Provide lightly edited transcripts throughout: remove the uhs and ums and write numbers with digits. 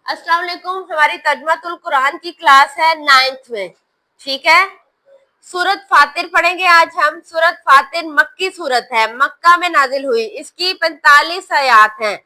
अस्सलाम वालेकुम। हमारी तर्जुमातुल कुरान की क्लास है 9th में, ठीक है। सूरत फातिर पढ़ेंगे आज हम। सूरत फातिर मक्की सूरत है, मक्का में नाजिल हुई। इसकी 45 आयात हैं।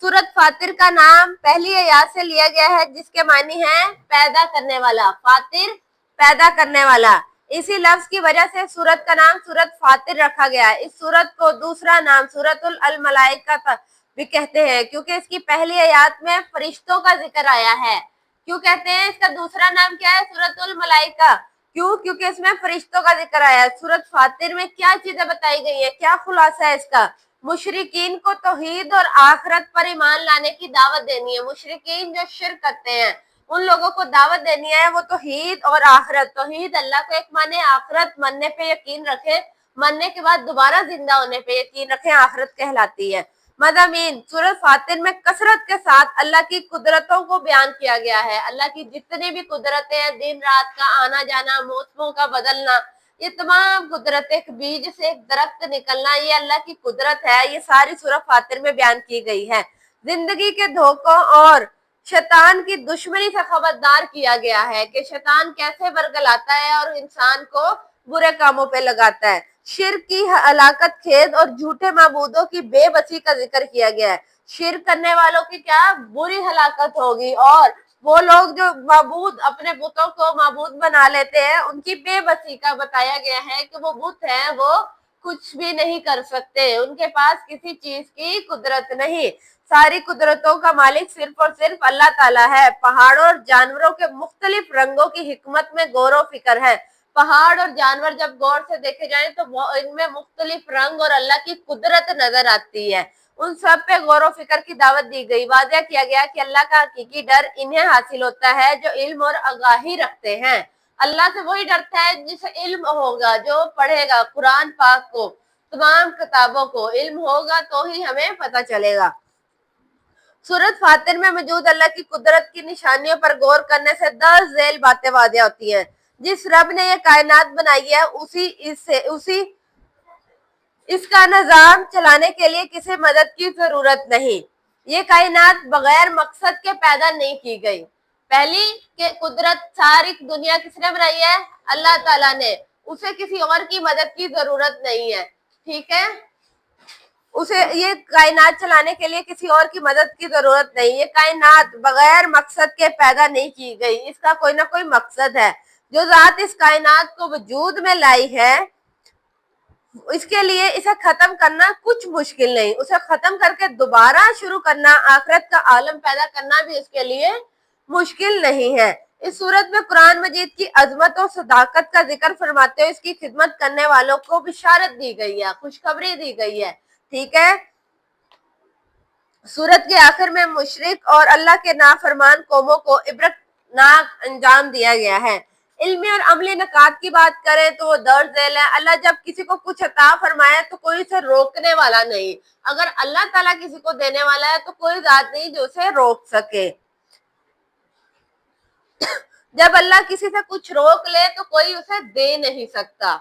सूरत फातिर का नाम पहली आयात से लिया गया है, जिसके मानी है पैदा करने वाला। फातिर पैदा करने वाला। इसी लफ्ज की वजह से सूरत का नाम सूरत फातिर रखा गया है। इस सूरत को दूसरा नाम सूरतुल अल मलाइका भी कहते हैं, क्योंकि इसकी पहली आयात में फरिश्तों का जिक्र आया है। क्यों कहते हैं इसका दूसरा नाम क्या है सूरतुल मलाइका? क्यों? क्योंकि इसमें फरिश्तों का जिक्र आया है। सूरत फातिर में क्या चीजें बताई गई है, क्या खुलासा है इसका? मुशरिकीन को तौहीद और आखिरत पर ईमान लाने की दावत देनी है। मुशरिकीन जो शिर्क करते हैं उन लोगों को दावत देनी है, वो तौहीद और आखिरत। तौहीद अल्लाह को एक माने, आखिरत मरने पे यकीन रखे, मरने के बाद दोबारा जिंदा होने पे यकीन रखे, आखिरत कहलाती है। मज़ामीन सूरत फातिर में कसरत के साथ अल्लाह की कुदरतों को बयान किया गया है। अल्लाह की जितनी भी कुदरतें हैं, दिन रात का आना जाना, मौसमों का बदलना, ये तमाम कुदरतें, एक बीज से एक दरख्त निकलना, ये अल्लाह की कुदरत है। ये सारी सूरत फातिर में बयान की गई है। जिंदगी के धोखों और शैतान की दुश्मनी से खबरदार किया गया है कि शैतान कैसे बरगलाता है और इंसान को बुरे कामों पे लगाता है। शिर्क की हलाकत खेद और झूठे माबूदों की बेबसी का जिक्र किया गया है। शिर्क करने वालों की क्या बुरी हलाकत होगी, और वो लोग जो माबूद अपने बुतों को माबूद बना लेते हैं, उनकी बेबसी का बताया गया है कि वो बुत हैं, वो कुछ भी नहीं कर सकते, उनके पास किसी चीज की कुदरत नहीं। सारी कुदरतों का मालिक सिर्फ और सिर्फ अल्लाह ताला है। पहाड़ों और जानवरों के मुख्तलिफ रंगों की हिकमत में गौर व फिक्र है। पहाड़ और जानवर जब गौर से देखे जाएं तो इनमें मुख्तलिफ रंग और अल्लाह की कुदरत नजर आती है। उन सब पे गौर व फिक्र की दावत दी गई। वाज़ेह किया गया कि अल्लाह का हकीकी डर इन्हें हासिल होता है जो इल्म और आगाही रखते हैं। अल्लाह से वही डरता है जिसे इल्म होगा, जो पढ़ेगा कुरान पाक को, तमाम किताबों को इल्म होगा तो ही हमें पता चलेगा। सूरत फातिर में मौजूद अल्लाह की कुदरत की निशानियों पर गौर करने से 10 झेल बातें वादिया होती हैं। जिस रब ने ये कायनात बनाई है उसी इसका निजाम चलाने के लिए किसी मदद की जरूरत नहीं। ये कायनात बगैर मकसद के पैदा नहीं की गई। पहली के कुदरत सारी दुनिया किसने बनाई है? अल्लाह ताला ने। उसे किसी और की मदद की जरूरत नहीं है, ठीक है। उसे ये कायनात चलाने के लिए किसी और की मदद की जरूरत नहीं। ये कायनात बगैर मकसद के पैदा नहीं की गई, इसका कोई ना कोई मकसद है। जो जात इस कायनात को वजूद में लाई है, इसके लिए इसे खत्म करना कुछ मुश्किल नहीं। उसे खत्म करके दोबारा शुरू करना, आखिरत का आलम पैदा करना भी उसके लिए मुश्किल नहीं है। इस सूरत में कुरान मजीद की अजमत और सदाकत का जिक्र फरमाते हुए इसकी खिदमत करने वालों को बिशारत दी गई है, खुशखबरी दी गई है, ठीक है। सूरत के आखिर में मुशरिक और अल्लाह के नाफरमान कौमों को इबरतनाक अंजाम दिया गया है। इल्मी और अमली नकात की बात करें तो वो दर्ज झेल है। अल्लाह जब किसी को कुछ अता फरमाए तो कोई उसे रोकने वाला नहीं। अगर अल्लाह ताला किसी को देने वाला है तो कोई जात नहीं जो उसे रोक सके। जब अल्लाह किसी से कुछ रोक ले तो कोई उसे दे नहीं सकता।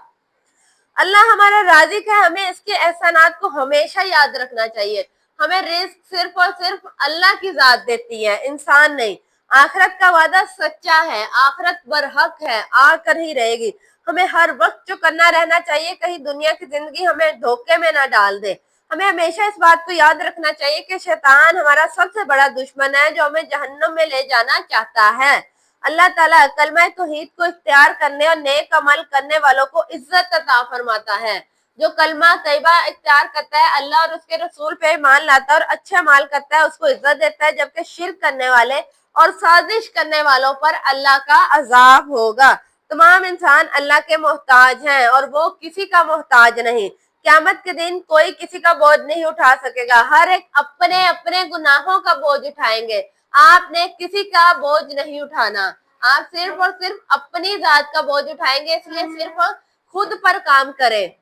अल्लाह हमारा राज़िक है, हमें इसके एहसानात को हमेशा याद रखना चाहिए। हमें रिस्क सिर्फ और सिर्फ अल्लाह की जात देती है, इंसान नहीं। आखिरत का वादा सच्चा है, आखिरत बरहक है, आकर ही रहेगी। हमें हर वक्त जो करना रहना चाहिए, कहीं दुनिया की जिंदगी हमें धोखे में ना डाल दे। हमें हमेशा इस बात को याद रखना चाहिए कि शैतान हमारा सबसे बड़ा दुश्मन है, जो हमें जहन्नुम में ले जाना चाहता है। अल्लाह ताला कलमा तौहीद को इख्तियार करने और नेक अमल करने वालों को इज्जत अता फरमाता है। जो कलमा तैयबा इख्तियार करता है, अल्लाह और उसके रसूल पे ईमान लाता है और अच्छा अमल करता है, उसको इज्जत देता है। जबकि शिर्क करने वाले और साजिश करने वालों पर अल्लाह का अजाब होगा। तमाम इंसान अल्लाह के मोहताज हैं और वो किसी का मोहताज नहीं। क़यामत के दिन कोई किसी का बोझ नहीं उठा सकेगा। हर एक अपने अपने गुनाहों का बोझ उठाएंगे। आपने किसी का बोझ नहीं उठाना, आप सिर्फ और सिर्फ अपनी जात का बोझ उठाएंगे। इसलिए सिर्फ खुद पर काम करें।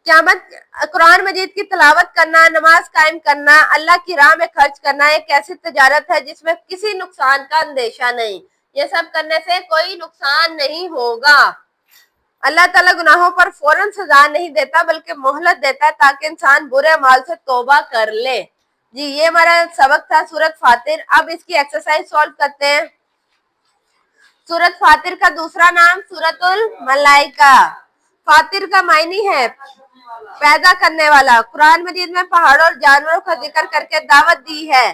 क़यामत कुरान मजीद की तिलावत करना, नमाज कायम करना, अल्लाह की राह में खर्च करना एक ऐसी तजारत है जिसमें किसी नुकसान का अंदेशा नहीं। ये सब करने से कोई नुकसान नहीं होगा। अल्लाह ताला गुनाहों पर फौरन सजा नहीं देता बल्कि मोहलत देता है ताकि इंसान बुरे अमाल से तौबा कर ले। जी ये हमारा सबक था सूरत फातिर। अब इसकी एक्सरसाइज सॉल्व करते हैं। सूरत फातिर का दूसरा नाम सूरतुल मलाइका। फातिर का मायनी है पैदा करने वाला। कुरान मजीद में पहाड़ों और जानवरों का जिक्र करके दावत दी है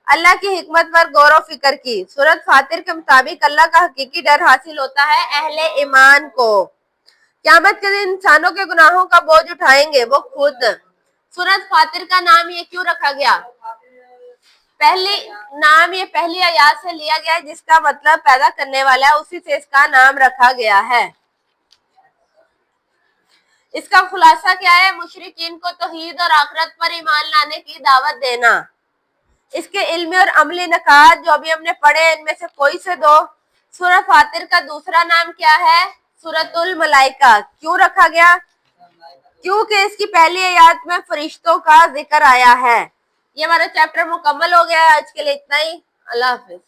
अल्लाह की हिकमत पर गौर व फिक्र की। सूरत फातिर के मुताबिक अल्लाह का हकीकी डर हासिल होता है अहले ईमान को। क़यामत के दिन इंसानों के गुनाहों का बोझ उठाएंगे वो खुद। सूरत फातिर का नाम ये क्यों रखा गया? पहली आयत से लिया गया है जिसका मतलब पैदा करने वाला है, उसी से इसका नाम रखा गया है। इसका खुलासा क्या है? मुशरिकीन को तौहीद और आखिरत पर ईमान लाने की दावत देना। इसके इल्मी और अमली नकात जो अभी हमने पढ़े इनमें से कोई से दो। सूरह फातिर का दूसरा नाम क्या है? सूरतुल मलाइका। क्यों रखा गया? क्योंकि इसकी पहली आयत में फरिश्तों का जिक्र आया है। ये हमारा चैप्टर मुकम्मल हो गया है। आज के लिए इतना ही। अल्लाह हाफिज।